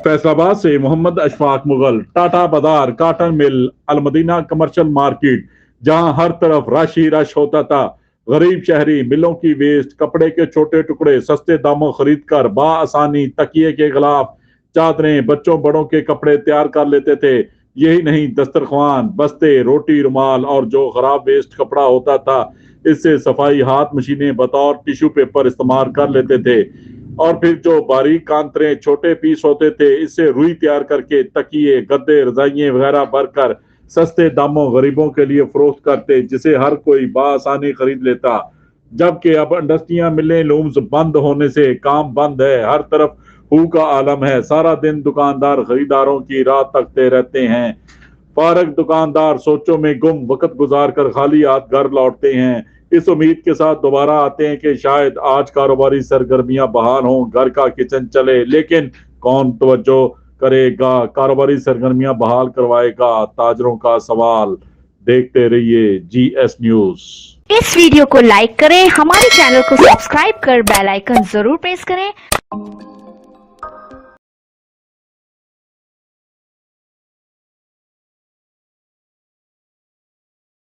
फैसलाबाद से मोहम्मद अशफाक मुगल। टाटा बाजार, cotton mill, Al Madina commercial market, जहां हर तरफ रश ही रश होता था। गरीब शहरी मिलों की वेस्ट कपड़े के छोटे टुकड़े सस्ते दामों खरीद कर बआसानी तकिए के खिलाफ चादरें, बच्चों बड़ों के कपड़े तैयार कर लेते थे। यही नहीं, दस्तरखान, बस्ते, रोटी, रुमाल और जो खराब वेस्ट कपड़ा होता था, इससे सफाई हाथ मशीनें बतौर टिश्यू पेपर इस्तेमाल कर लेते थे। और फिर जो बारीक कांतरे छोटे पीस होते थे, इससे रुई तैयार करके तकिए, गद्दे, रजाइयां वगैरह भरकर सस्ते दामों गरीबों के लिए फरोख्त करते, जिसे हर कोई बआसानी खरीद लेता। जबकि अब इंडस्ट्रियां, मिलें, लूम्स बंद होने से काम बंद है। हर तरफ हू का आलम है। सारा दिन दुकानदार खरीदारों की राह तकते रहते हैं। फारग दुकानदार सोचों में गुम वक्त गुजार कर खाली हाथ घर लौटते हैं, इस उम्मीद के साथ दोबारा आते हैं कि शायद आज कारोबारी सरगर्मियां बहाल हों, घर का किचन चले। लेकिन कौन तवज्जो करेगा, कारोबारी सरगर्मियां बहाल करवाएगा, ताजरों का सवाल। देखते रहिए GS न्यूज। इस वीडियो को लाइक करें, हमारे चैनल को सब्सक्राइब कर बेल आइकन जरूर प्रेस करें।